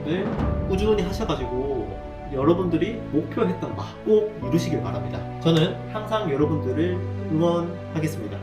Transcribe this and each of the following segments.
여러분들 꾸준히 하셔가지고 여러분들이 목표했던 바 꼭 이루시길 바랍니다. 저는 항상 여러분들을 응원하겠습니다.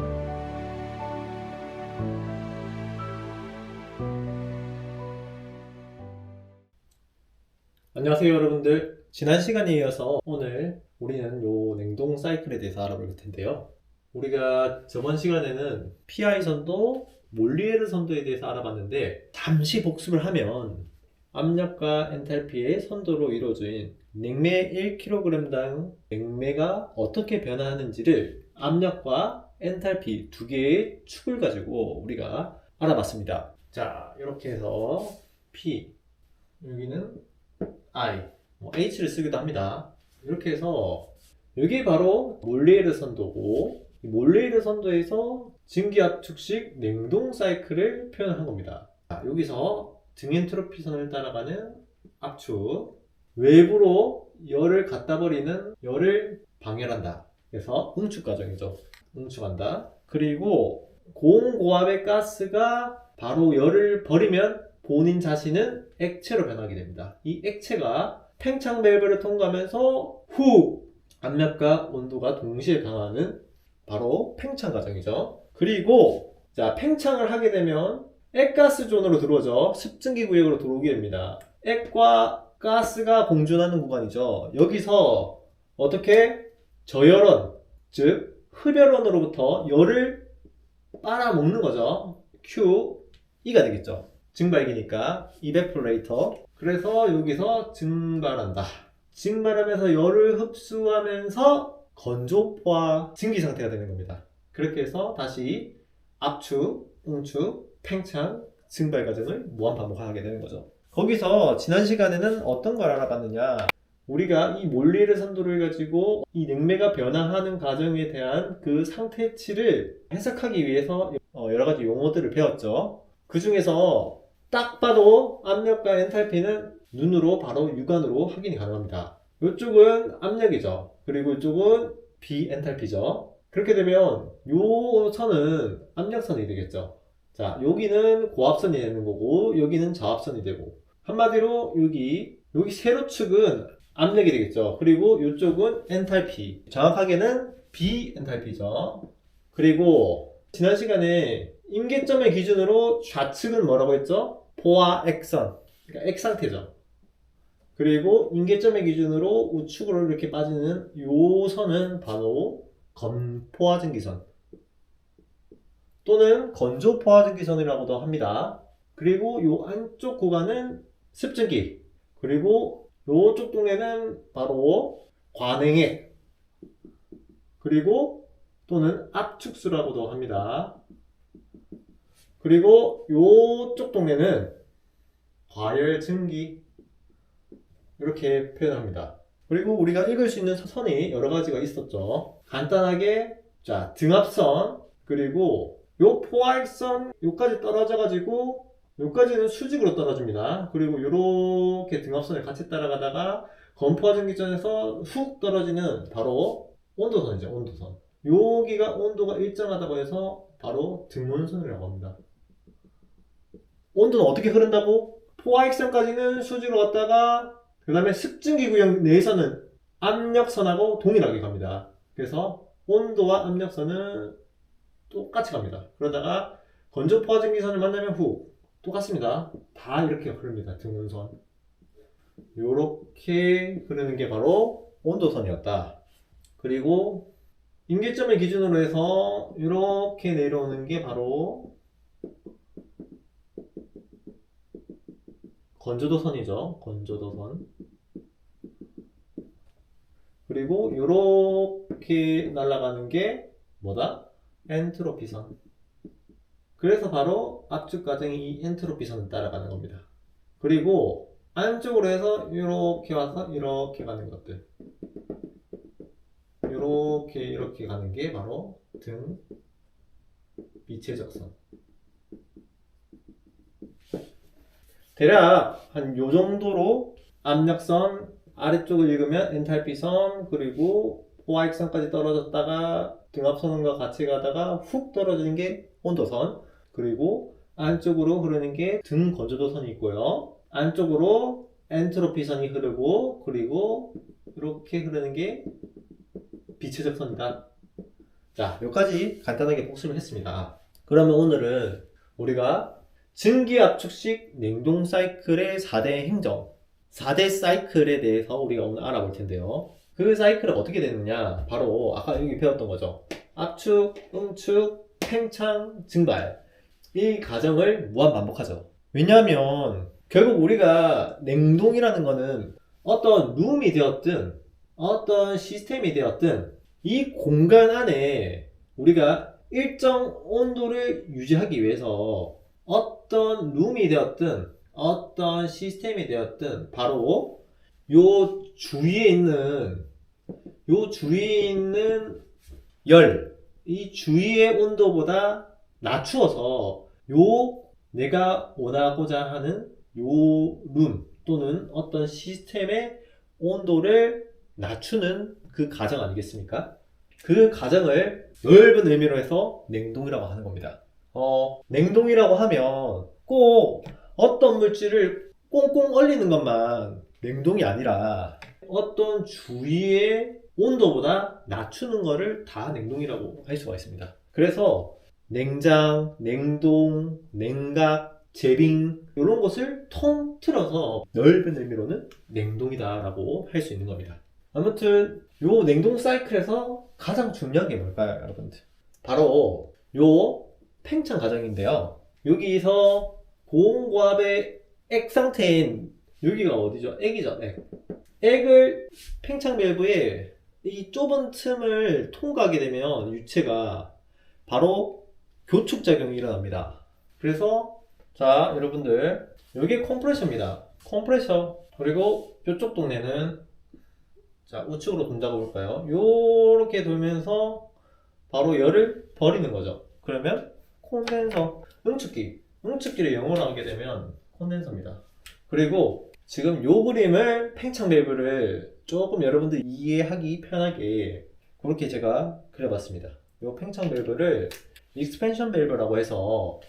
안녕하세요 여러분들. 지난 시간에 이어서 오늘 우리는 요 냉동 사이클에 대해서 알아볼 텐데요. 우리가 저번 시간에는 PI 선도, 몰리에르 선도에 대해서 알아봤는데, 잠시 복습을 하면 압력과 엔탈피의 선도로 이루어진 냉매 1kg당 냉매가 어떻게 변화하는지를 압력과 엔탈피 두 개의 축을 가지고 우리가 알아봤습니다. 자, 이렇게 해서 P, 여기는 I, H를 쓰기도 합니다. 이렇게 해서 이게 바로 몰리에르 선도고, 몰리에르 선도에서 증기압축식 냉동 사이클을 표현한 겁니다. 자, 여기서 등엔트로피선을 따라가는 압축, 외부로 열을 갖다 버리는 열을 방열한다. 그래서 응축 과정이죠. 응축한다. 그리고 고온고압의 가스가 바로 열을 버리면 본인 자신은 액체로 변하게 됩니다. 이 액체가 팽창 밸브를 통과하면서 후! 압력과 온도가 동시에 강화하는 바로 팽창 과정이죠. 그리고 자, 팽창을 하게 되면 액가스 존으로 들어오죠. 습증기 구역으로 들어오게 됩니다. 액과 가스가 공존하는 구간이죠. 여기서 어떻게 저열원, 즉 흡열원으로부터 열을 빨아먹는 거죠. QE가 되겠죠. 증발기니까 이베포레이터. 그래서 여기서 증발한다. 증발하면서 열을 흡수하면서 건조포화 증기 상태가 되는 겁니다. 그렇게 해서 다시 압축, 응축, 팽창, 증발 과정을 무한 반복하게 되는 거죠. 거기서 지난 시간에는 어떤 걸 알아봤느냐, 우리가 이 몰리에르 선도를 가지고 이 냉매가 변화하는 과정에 대한 그 상태치를 해석하기 위해서 여러 가지 용어들을 배웠죠. 그 중에서 딱 봐도 압력과 엔탈피는 눈으로 바로 육안으로 확인이 가능합니다. 이쪽은 압력이죠. 그리고 이쪽은 비엔탈피죠. 그렇게 되면 요 선은 압력선이 되겠죠. 자, 여기는 고압선이 되는 거고, 여기는 저압선이 되고, 한마디로 여기 세로축은 압력이 되겠죠. 그리고 이쪽은 엔탈피, 정확하게는 비엔탈피죠. 그리고 지난 시간에 임계점의 기준으로 좌측은 뭐라고 했죠? 포화 액선, 그러니까 액 상태죠. 그리고 임계점의 기준으로 우측으로 이렇게 빠지는 요 선은 바로 건포화증기선 또는 건조포화증기선이라고도 합니다. 그리고 요 안쪽 구간은 습증기, 그리고 요쪽 동네는 바로 관행액, 그리고 또는 압축수라고도 합니다. 그리고 요쪽 동네는 과열증기, 이렇게 표현합니다. 그리고 우리가 읽을 수 있는 선이 여러 가지가 있었죠. 간단하게 자, 등압선, 그리고 요 포화액선 요까지 떨어져 가지고 요까지는 수직으로 떨어집니다. 그리고 요렇게 등압선을 같이 따라가다가 건포화증기선에서 훅 떨어지는 바로 온도선이죠. 온도선. 여기가 온도가 일정하다고 해서 바로 등온선이라고 합니다. 온도는 어떻게 흐른다고? 포화액선까지는 수직으로 갔다가 그 다음에 습증기 구역 내에서는 압력선하고 동일하게 갑니다. 그래서 온도와 압력선은 똑같이 갑니다. 그러다가 건조포화증기선을 만나면 후 똑같습니다. 다 이렇게 흐릅니다. 등온선. 요렇게 흐르는 게 바로 온도선이었다. 그리고 임계점을 기준으로 해서 이렇게 내려오는 게 바로 건조도선이죠. 건조도선. 그리고 이렇게 날아가는 게 뭐다? 엔트로피선. 그래서 바로 압축 과정이 이 엔트로피선을 따라가는 겁니다. 그리고 안쪽으로 해서 이렇게 와서 이렇게 가는 것들, 이렇게 가는 게 바로 등 비체적선. 대략 한 요 정도로 압력선 아래쪽을 읽으면 엔탈피선, 그리고 포화액선까지 떨어졌다가 등압선과 같이 가다가 훅 떨어지는 게 온도선, 그리고 안쪽으로 흐르는 게 등 건조도선이 있고요. 안쪽으로 엔트로피선이 흐르고, 그리고 이렇게 흐르는 게 비체적 선이다. 자, 여기까지 간단하게 복습을 했습니다. 그러면 오늘은 우리가 증기압축식 냉동 사이클의 4대 행정, 4대 사이클에 대해서 우리가 오늘 알아볼 텐데요. 그 사이클은 어떻게 되느냐? 바로 아까 여기 배웠던 거죠. 압축, 응축, 팽창, 증발. 이 과정을 무한 반복하죠. 왜냐하면 결국 우리가 냉동이라는 거는 어떤 룸이 되었든 어떤 시스템이 되었든 이 공간 안에 우리가 일정 온도를 유지하기 위해서 어떤 룸이 되었든 어떤 시스템이 되었든 바로 요 주위에 있는 열, 이 주위의 온도보다 낮추어서 요 내가 원하고자 하는 요 룸 또는 어떤 시스템의 온도를 낮추는 그 과정 아니겠습니까? 그 과정을 넓은 의미로 해서 냉동이라고 하는 겁니다. 냉동이라고 하면 꼭 어떤 물질을 꽁꽁 얼리는 것만 냉동이 아니라 어떤 주위의 온도보다 낮추는 거를 다 냉동이라고 할 수가 있습니다. 그래서 냉장, 냉동, 냉각, 제빙 이런 것을 통틀어서 넓은 의미로는 냉동이다 라고 할 수 있는 겁니다. 아무튼 요 냉동 사이클에서 가장 중요한 게 뭘까요, 여러분들? 바로 요 팽창 과정인데요. 여기서 고온고압의 액 상태인 여기가 어디죠? 액이죠, 액. 액을 팽창 밸브에 이 좁은 틈을 통과하게 되면 유체가 바로 교축작용이 일어납니다. 그래서 자 여러분들 여기 컴프레셔입니다. 컴프레셔. 그리고 이쪽 동네는 자 우측으로 돈다고 볼까요? 요렇게 돌면서 바로 열을 버리는 거죠. 그러면 콘덴서, 응축기를 영어로 하게 되면 콘덴서입니다. 그리고 지금 요 그림을 팽창 밸브를 조금 여러분들 이해하기 편하게 그렇게 제가 그려봤습니다. 요 팽창 밸브를 익스펜션 밸브라고 해서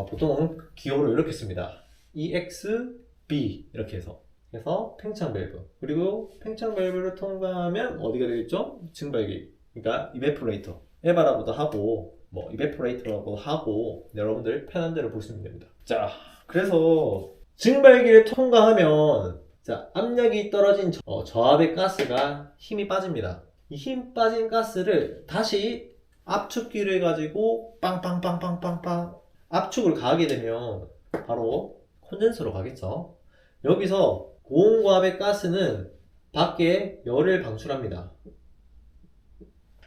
보통 기호로 이렇게 씁니다. EXB 이렇게 해서 그래서 팽창 밸브. 그리고 팽창 밸브를 통과하면 어디가 되겠죠? 증발기. 그러니까 이베포레이터. 에바라고도 하고 뭐 이베포레이터라고 하고 여러분들 편한 대로 보시면 됩니다. 자, 그래서 증발기를 통과하면 자, 압력이 떨어진 저압의 가스가 힘이 빠집니다. 이 힘 빠진 가스를 다시 압축기를 가지고 빵빵빵빵빵빵 압축을 가하게 되면 바로 콘덴서로 가겠죠. 여기서 고온고압의 가스는 밖에 열을 방출합니다.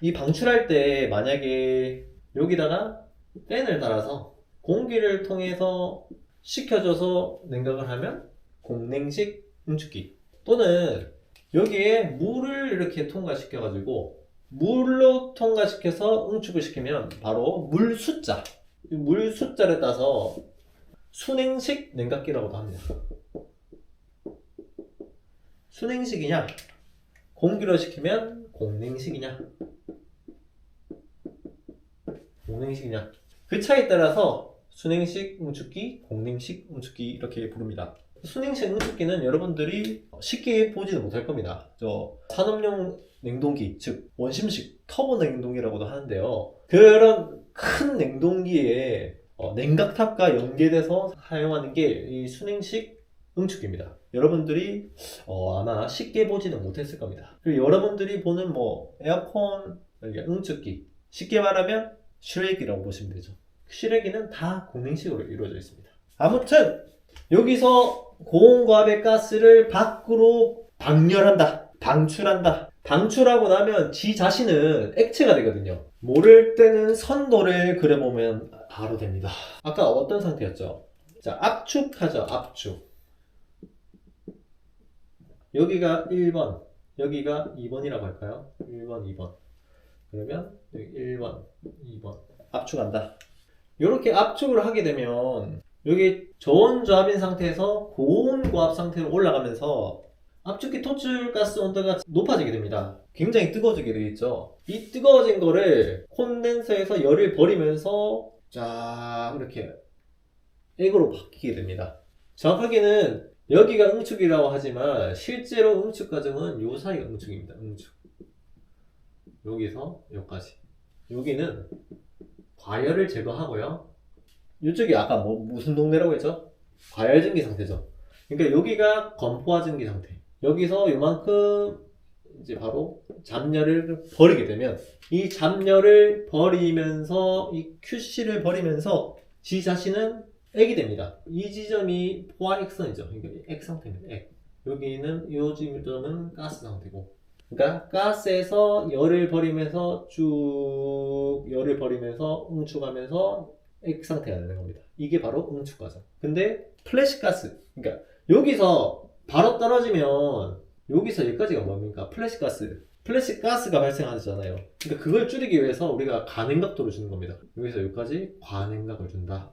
이 방출할 때 만약에 여기다가 팬을 달아서 공기를 통해서 식혀줘서 냉각을 하면 공냉식 응축기, 또는 여기에 물을 이렇게 통과시켜 가지고 물로 통과시켜서 응축을 시키면 바로 물 숫자를 따서 순행식 냉각기라고도 합니다. 순행식이냐 공기로 시키면 공냉식이냐 공냉식이냐 그 차이에 따라서 순행식 응축기, 공냉식 응축기 이렇게 부릅니다. 순행식 응축기는 여러분들이 쉽게 보지는 못할 겁니다. 산업용 냉동기, 즉 원심식 터보 냉동기라고도 하는데요. 그런 큰 냉동기에 냉각탑과 연계돼서 사용하는 게 이 순행식 응축기입니다. 여러분들이 아마 쉽게 보지는 못했을 겁니다. 그리고 여러분들이 보는 에어컨 응축기, 쉽게 말하면 실외기라고 보시면 되죠. 실외기는 다 공냉식으로 이루어져 있습니다. 아무튼 여기서 고온고압의 가스를 밖으로 방출한다. 방출하고 나면 지 자신은 액체가 되거든요. 모를 때는 선도를 그려보면 바로 됩니다. 아까 어떤 상태였죠? 자, 압축하죠. 압축. 여기가 1번, 여기가 2번이라고 할까요? 1번, 2번. 그러면 여기 1번, 2번. 압축한다. 이렇게 압축을 하게 되면 여기 저온저압인 상태에서 고온고압 상태로 올라가면서 압축기 토출가스 온도가 높아지게 됩니다. 굉장히 뜨거워지게 되겠죠. 이 뜨거워진 거를 콘덴서에서 열을 버리면서 쫙 이렇게 액으로 바뀌게 됩니다. 정확하게는 여기가 응축이라고 하지만 실제로 응축 과정은 요 사이가 응축입니다. 응축. 여기서 여기까지. 여기는 과열을 제거하고요. 이쪽이 아까 무슨 동네라고 했죠? 과열증기 상태죠. 그러니까 여기가 건포화증기 상태. 여기서 요만큼 이제 바로 잡열을 버리게 되면 이 잡열을 버리면서 이 QC를 버리면서 지 자신은 액이 됩니다. 이 지점이 포화 액선이죠. 그러니까 액 상태입니다. 액. 여기는 이 지점은 가스 상태고. 그러니까 가스에서 열을 버리면서 쭉 열을 버리면서 응축하면서 액 상태가 되는 겁니다. 이게 바로 응축 과정. 근데 플래시 가스, 그러니까 여기서 바로 떨어지면 여기서 여기까지가 뭡니까? 플래시 가스. 플래시 가스가 발생하잖아요. 그러니까 그걸 줄이기 위해서 우리가 간행각도를 주는 겁니다. 여기서 여기까지 과냉각을 준다.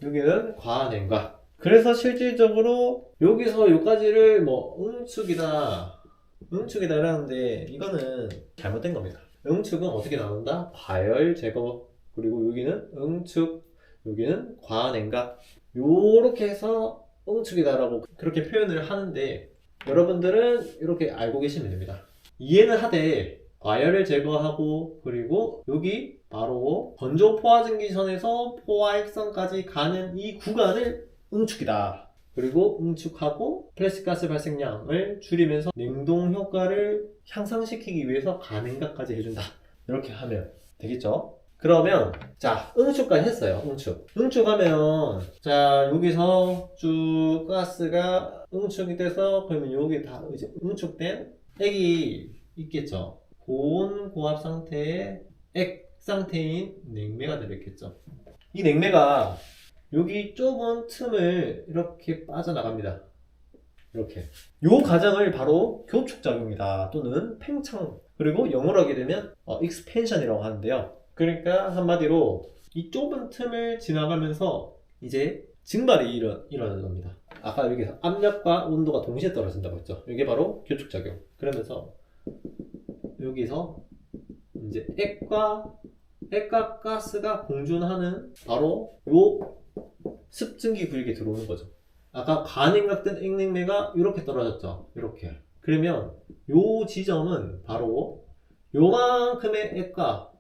여기는 과냉각. 그래서 실질적으로 여기서 여기까지를 응축이다 라는데 이거는 잘못된 겁니다. 응축은 어떻게 나온다? 과열 제거. 그리고 여기는 응축, 여기는 과냉각. 요렇게 해서 응축이다라고 그렇게 표현을 하는데 여러분들은 이렇게 알고 계시면 됩니다. 이해는 하되 과열을 제거하고 그리고 여기 바로 건조 포화증기선에서 포화액선까지 가는 이 구간을 응축이다. 그리고 응축하고 플래시가스 발생량을 줄이면서 냉동 효과를 향상시키기 위해서 가냉각까지 해준다. 이렇게 하면 되겠죠? 그러면 자 응축까지 했어요. 응축하면 자 여기서 쭉 가스가 응축이 돼서 그러면 여기 다 이제 응축된 액이 있겠죠. 고온 고압 상태의 액 상태인 냉매가 들어있겠죠. 이 냉매가 여기 좁은 틈을 이렇게 빠져나갑니다. 이렇게 요 과정을 바로 교축작용이다 또는 팽창, 그리고 영어로 하게 되면 expansion이라고 하는데요. 그러니까 한마디로 이 좁은 틈을 지나가면서 이제 증발이 일어나는 겁니다. 아까 여기서 압력과 온도가 동시에 떨어진다고 했죠. 이게 바로 교축작용. 그러면서 여기서 이제 액과 가스가 공존하는 바로 요 습증기 구역에 들어오는 거죠. 아까 가냉각된 액냉매가 이렇게 떨어졌죠. 이렇게. 그러면 요 지점은 바로 요만큼의 액과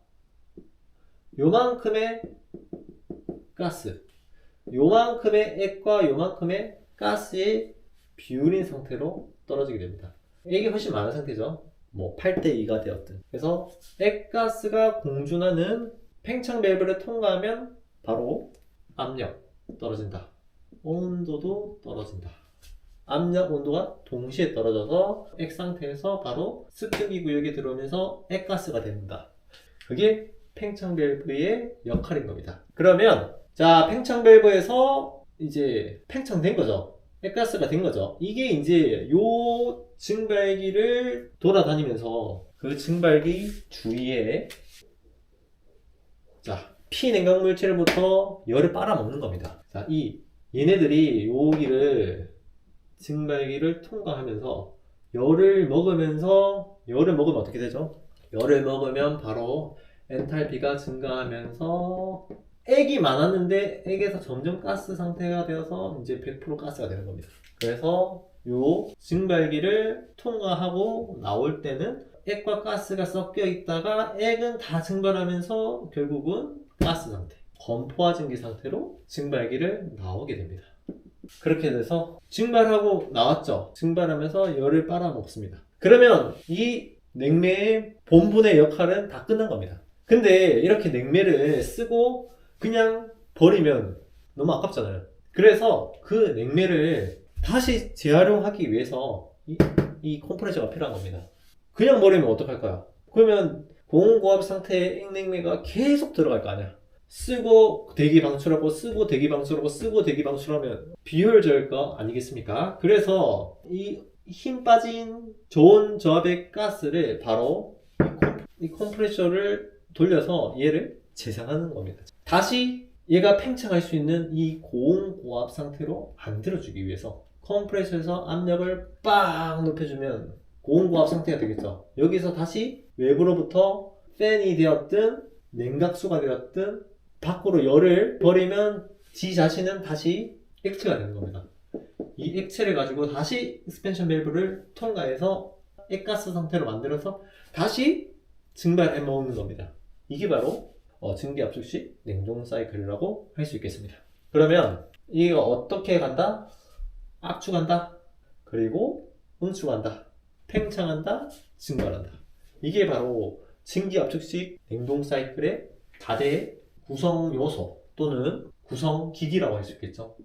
요만큼의 가스, 요만큼의 액과 요만큼의 가스의 비율인 상태로 떨어지게 됩니다. 액이 훨씬 많은 상태죠. 8대2가 되었든. 그래서 액가스가 공존하는 팽창 밸브를 통과하면 바로 압력 떨어진다. 온도도 떨어진다. 압력, 온도가 동시에 떨어져서 액 상태에서 바로 습증기 구역에 들어오면서 액가스가 된다. 그게 팽창 밸브의 역할인 겁니다. 그러면 자 팽창 밸브에서 이제 팽창된 거죠. 액가스가 된 거죠. 이게 이제 요 증발기를 돌아다니면서 그 증발기 주위에 자 피냉각 물체로부터 열을 빨아먹는 겁니다. 자 얘네들이 여기를 증발기를 통과하면서 열을 먹으면 어떻게 되죠? 열을 먹으면 바로 엔탈피가 증가하면서 액이 많았는데 액에서 점점 가스 상태가 되어서 이제 100% 가스가 되는 겁니다. 그래서 요 증발기를 통과하고 나올 때는 액과 가스가 섞여 있다가 액은 다 증발하면서 결국은 가스 상태, 건포화증기 상태로 증발기를 나오게 됩니다. 그렇게 돼서 증발하고 나왔죠. 증발하면서 열을 빨아먹습니다. 그러면 이 냉매의 본분의 역할은 다 끝난 겁니다. 근데 이렇게 냉매를 쓰고 그냥 버리면 너무 아깝잖아요. 그래서 그 냉매를 다시 재활용하기 위해서 이 컴프레셔가 필요한 겁니다. 그냥 버리면 어떡할까요? 그러면 고온고압 상태의 액냉매가 계속 들어갈 거 아니야. 쓰고 대기 방출하고 쓰고 대기 방출하고 쓰고 대기 방출하면 비효율적일 거 아니겠습니까? 그래서 이 힘 빠진 좋은 저압의 가스를 바로 이 컴프레셔를 돌려서 얘를 재생하는 겁니다. 다시 얘가 팽창할 수 있는 이 고온고압 상태로 만들어주기 위해서 컴프레셔에서 압력을 빵 높여주면 고온고압 상태가 되겠죠. 여기서 다시 외부로부터 팬이 되었든 냉각수가 되었든 밖으로 열을 버리면 지 자신은 다시 액체가 되는 겁니다. 이 액체를 가지고 다시 익스펜션 밸브를 통과해서 액가스 상태로 만들어서 다시 증발해 먹는 겁니다. 이게 바로 증기 압축식 냉동 사이클이라고 할 수 있겠습니다. 그러면 이거 어떻게 간다? 압축한다. 그리고 응축한다. 팽창한다. 증발한다. 이게 바로 증기 압축식 냉동 사이클의 4대 구성 요소 또는 구성 기기라고 할 수 있겠죠.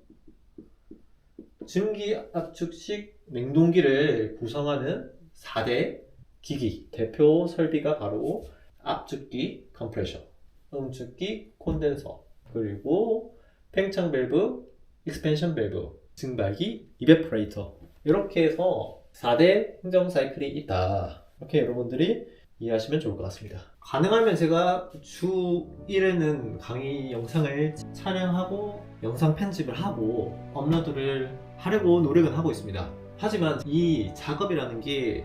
증기 압축식 냉동기를 구성하는 4대 기기 대표 설비가 바로 압축기 컴프레셔, 응축기 콘덴서, 그리고 팽창 밸브, 익스펜션 밸브, 증발기 이베포레이터, 이렇게 해서 4대 행정 사이클이 있다. 이렇게 여러분들이 이해하시면 좋을 것 같습니다. 가능하면 제가 주 1회는 강의 영상을 촬영하고 영상 편집을 하고 업로드를 하려고 노력은 하고 있습니다. 하지만 이 작업이라는 게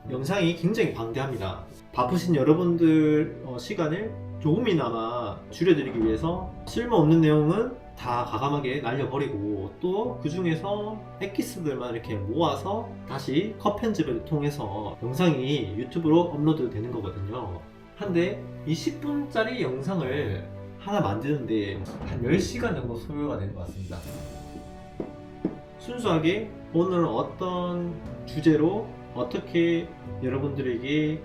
영상이 굉장히 방대합니다. 바쁘신 여러분들 시간을 조금이나마 줄여드리기 위해서 쓸모없는 내용은 다 과감하게 날려버리고 또 그 중에서 엑기스들만 이렇게 모아서 다시 컷 편집을 통해서 영상이 유튜브로 업로드 되는 거거든요. 한데 이 10분짜리 영상을 하나 만드는데 한 10시간 정도 소요가 되는 것 같습니다. 순수하게 오늘 어떤 주제로 어떻게 여러분들에게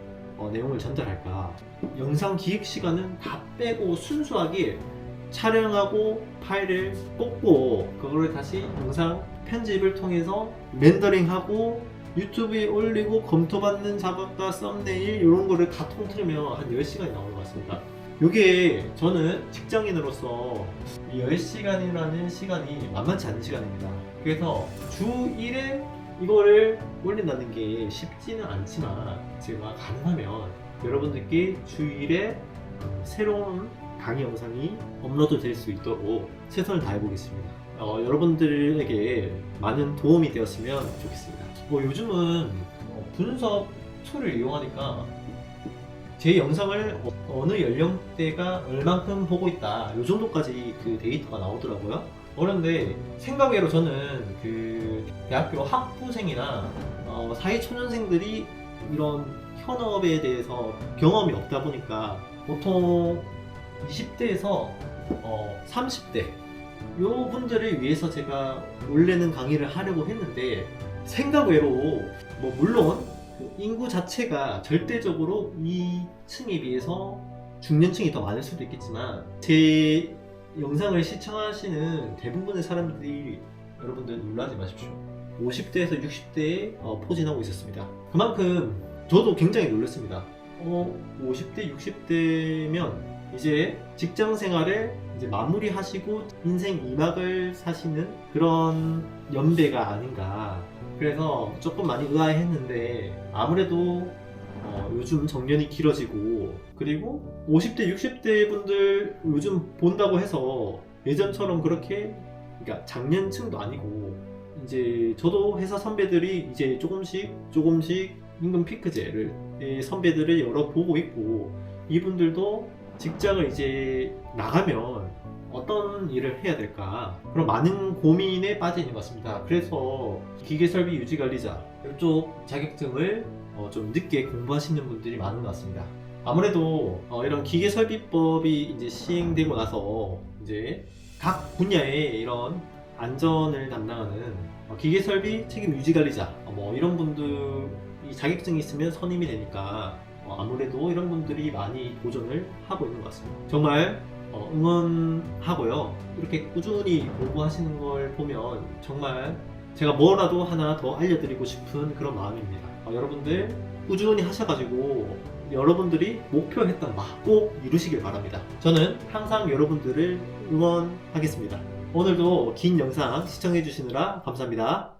내용을 전달할까, 영상 기획 시간은 다 빼고 순수하게 촬영하고 파일을 뽑고 그거를 다시 영상 편집을 통해서 렌더링하고 유튜브에 올리고 검토받는 작업과 썸네일 이런 거를 다 통틀으면 한 10시간이 나오는 것 같습니다. 이게 저는 직장인으로서 10시간이라는 시간이 만만치 않은 시간입니다. 그래서 주 1회 이거를 올린다는 게 쉽지는 않지만 제가 가능하면 여러분들께 주 1회 새로운 강의 영상이 업로드 될 수 있도록 최선을 다해 보겠습니다. 여러분들에게 많은 도움이 되었으면 좋겠습니다. 요즘은 분석 툴을 이용하니까 제 영상을 어느 연령대가 얼만큼 보고 있다 이 정도까지 그 데이터가 나오더라고요. 그런데 생각외로 저는 그 대학교 학부생이나 사회초년생들이 이런 현업에 대해서 경험이 없다 보니까 보통 20대에서 30대 요 분들을 위해서 제가 원래는 강의를 하려고 했는데 생각외로 물론 그 인구 자체가 절대적으로 이 층에 비해서 중년층이 더 많을 수도 있겠지만 제 영상을 시청하시는 대부분의 사람들이 여러분들 놀라지 마십시오. 50대에서 60대에 포진하고 있었습니다. 그만큼 저도 굉장히 놀랐습니다. 50대, 60대면 이제 직장 생활을 이제 마무리하시고 인생 2막을 사시는 그런 연배가 아닌가. 그래서 조금 많이 의아해했는데 아무래도 요즘 정년이 길어지고 그리고 50대, 60대 분들 요즘 본다고 해서 예전처럼 그렇게 그러니까 장년층도 아니고 이제 저도 회사 선배들이 이제 조금씩 임금 피크제를 선배들을 여러 보고 있고 이분들도 직장을 이제 나가면 어떤 일을 해야 될까 그런 많은 고민에 빠져 있는 것 같습니다. 그래서 기계설비 유지관리자 이쪽 자격증을 좀 늦게 공부하시는 분들이 많은 것 같습니다. 아무래도 이런 기계설비법이 이제 시행되고 나서 이제 각 분야의 이런 안전을 담당하는 기계설비 책임 유지관리자 이런 분들이 자격증이 있으면 선임이 되니까 아무래도 이런 분들이 많이 도전을 하고 있는 것 같습니다. 정말 응원하고요. 이렇게 꾸준히 공부하시는 걸 보면 정말 제가 뭐라도 하나 더 알려드리고 싶은 그런 마음입니다. 여러분들 꾸준히 하셔가지고 여러분들이 목표했던 바 꼭 이루시길 바랍니다. 저는 항상 여러분들을 응원하겠습니다. 오늘도 긴 영상 시청해주시느라 감사합니다.